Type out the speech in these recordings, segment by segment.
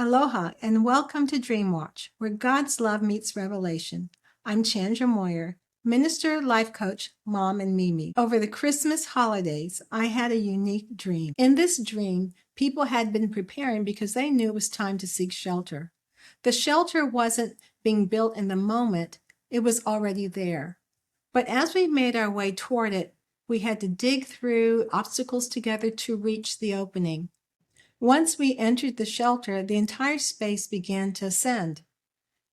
Aloha and welcome to DreamWatch, where God's love meets revelation. I'm Chandra Moyer, minister, life coach, mom, and Mimi. Over the Christmas holidays, I had a unique dream. In this dream, people had been preparing because they knew it was time to seek shelter. The shelter wasn't being built in the moment, it was already there. But as we made our way toward it, we had to dig through obstacles together to reach the opening. Once we entered the shelter, the entire space began to ascend.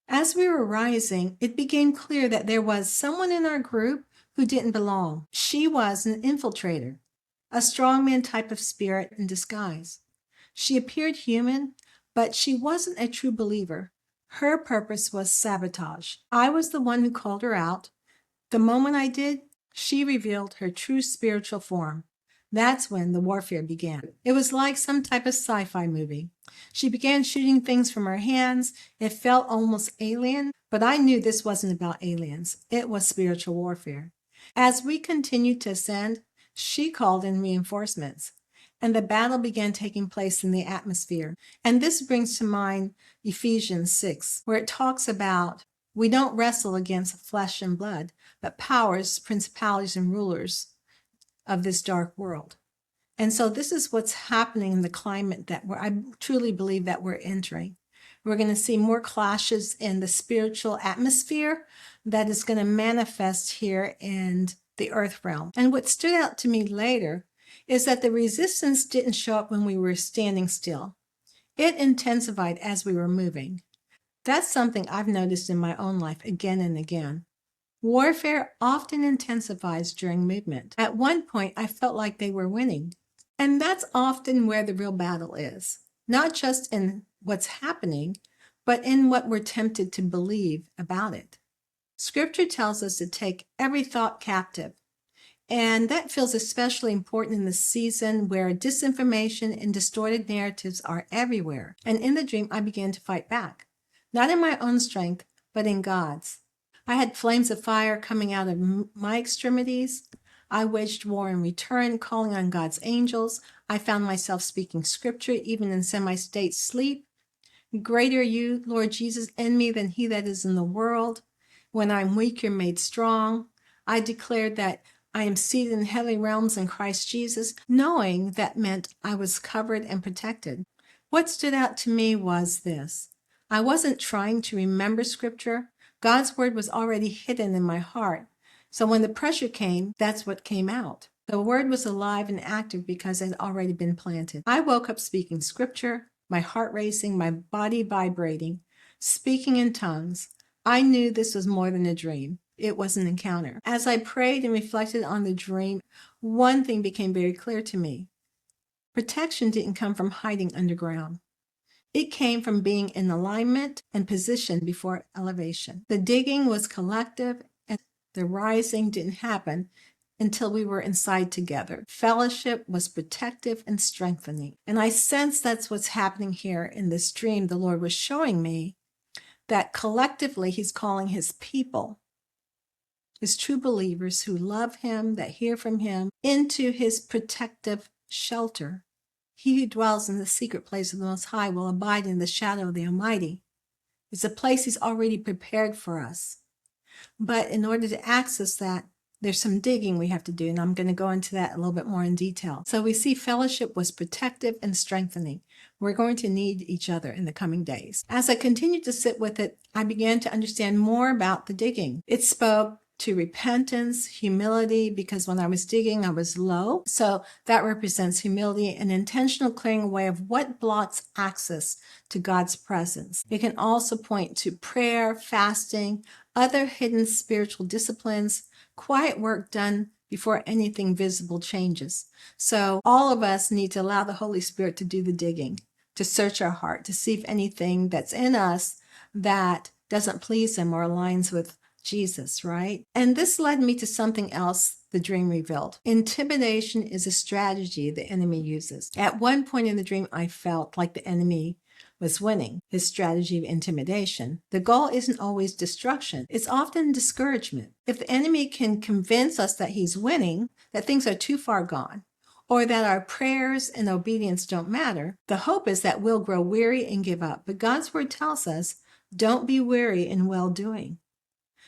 As we were rising, it became clear that there was someone in our group who didn't belong. She was an infiltrator, a strongman type of spirit in disguise. She appeared human, but she wasn't a true believer. Her purpose was sabotage. I was the one who called her out. The moment I did, she revealed her true spiritual form. That's when the warfare began. It was like some type of sci-fi movie. She began shooting things from her hands. It felt almost alien, but I knew this wasn't about aliens. It was spiritual warfare. As we continued to ascend, she called in reinforcements, and the battle began taking place in the atmosphere. And this brings to mind Ephesians 6, where it talks about we don't wrestle against flesh and blood, but powers, principalities, and rulers of this dark world. And so this is what's happening in the climate that I truly believe that we're entering. We're going to see more clashes in the spiritual atmosphere that is going to manifest here in the earth realm. And what stood out to me later is that the resistance didn't show up when we were standing still. It intensified as we were moving. That's something I've noticed in my own life again and again. Warfare often intensifies during movement. At one point, I felt like they were winning. And that's often where the real battle is, not just in what's happening, but in what we're tempted to believe about it. Scripture tells us to take every thought captive. And that feels especially important in the season where disinformation and distorted narratives are everywhere. And in the dream, I began to fight back, not in my own strength, but in God's. I had flames of fire coming out of my extremities. I waged war in return, calling on God's angels. I found myself speaking scripture, even in semi-state sleep. Greater are you, Lord Jesus, in me than he that is in the world. When I'm weak, you're made strong. I declared that I am seated in heavenly realms in Christ Jesus, knowing that meant I was covered and protected. What stood out to me was this. I wasn't trying to remember scripture. God's word was already hidden in my heart. So when the pressure came, that's what came out. The word was alive and active because it had already been planted. I woke up speaking scripture, my heart racing, my body vibrating, speaking in tongues. I knew this was more than a dream. It was an encounter. As I prayed and reflected on the dream, one thing became very clear to me. Protection didn't come from hiding underground. It came from being in alignment and position before elevation. The digging was collective, and the rising didn't happen until we were inside together. Fellowship was protective and strengthening. And I sense that's what's happening here in this dream. The Lord was showing me that collectively He's calling His people, His true believers who love Him, that hear from Him, into His protective shelter. He who dwells in the secret place of the Most High will abide in the shadow of the Almighty. It's a place He's already prepared for us. But in order to access that, there's some digging we have to do, and I'm going to go into that a little bit more in detail. So we see fellowship was protective and strengthening. We're going to need each other in the coming days. As I continued to sit with it, I began to understand more about the digging. It spoke to repentance, humility, because when I was digging, I was low. So that represents humility and intentional clearing away of what blocks access to God's presence. It can also point to prayer, fasting, other hidden spiritual disciplines, quiet work done before anything visible changes. So all of us need to allow the Holy Spirit to do the digging, to search our heart, to see if anything that's in us that doesn't please Him or aligns with Jesus, right? And this led me to something else the dream revealed. Intimidation is a strategy the enemy uses. At one point in the dream, I felt like the enemy was winning his strategy of intimidation. The goal isn't always destruction. It's often discouragement. If the enemy can convince us that he's winning, that things are too far gone, or that our prayers and obedience don't matter. The hope is that we'll grow weary and give up. But God's word tells us, don't be weary in well-doing.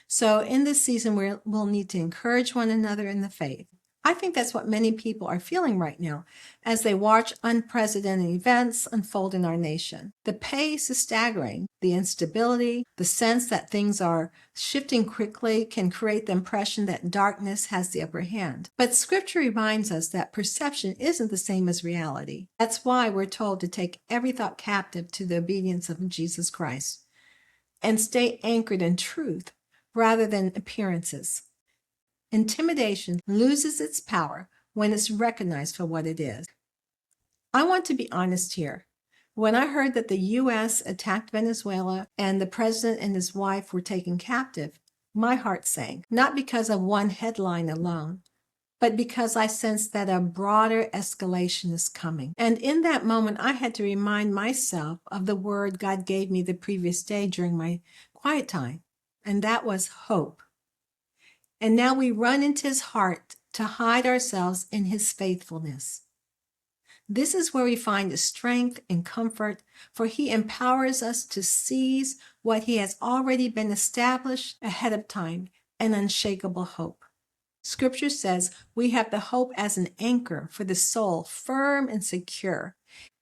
So in this season, we'll need to encourage one another in the faith. I think that's what many people are feeling right now as they watch unprecedented events unfold in our nation. The pace is staggering. The instability, the sense that things are shifting quickly can create the impression that darkness has the upper hand. But Scripture reminds us that perception isn't the same as reality. That's why we're told to take every thought captive to the obedience of Jesus Christ and stay anchored in truth rather than appearances. Intimidation loses its power when it's recognized for what it is. I want to be honest here. When I heard that the U.S. attacked Venezuela and the president and his wife were taken captive, my heart sank, not because of one headline alone, but because I sensed that a broader escalation is coming. And in that moment, I had to remind myself of the word God gave me the previous day during my quiet time, and that was hope. And now we run into his heart to hide ourselves in his faithfulness. This is where we find the strength and comfort, for he empowers us to seize what he has already been established ahead of time, an unshakable hope. Scripture says we have the hope as an anchor for the soul, firm and secure.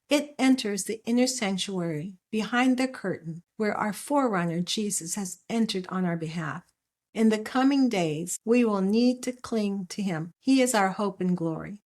It enters the inner sanctuary behind the curtain where our forerunner Jesus has entered on our behalf. In the coming days, we will need to cling to him. He is our hope and glory.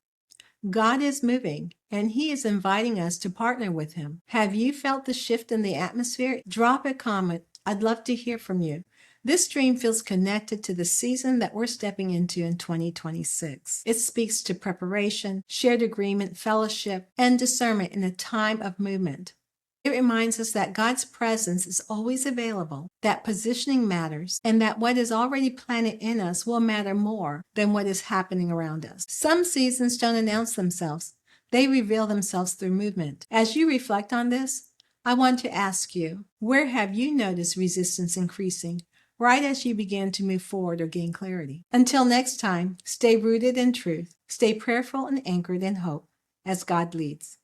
God is moving, and he is inviting us to partner with him. Have you felt the shift in the atmosphere? Drop a comment. I'd love to hear from you. This dream feels connected to the season that we're stepping into in 2026. It speaks to preparation, shared agreement, fellowship, and discernment in a time of movement. It reminds us that God's presence is always available, that positioning matters, and that what is already planted in us will matter more than what is happening around us. Some seasons don't announce themselves. They reveal themselves through movement. As you reflect on this, I want to ask you, where have you noticed resistance increasing right as you begin to move forward or gain clarity? Until next time, stay rooted in truth, stay prayerful and anchored in hope as God leads.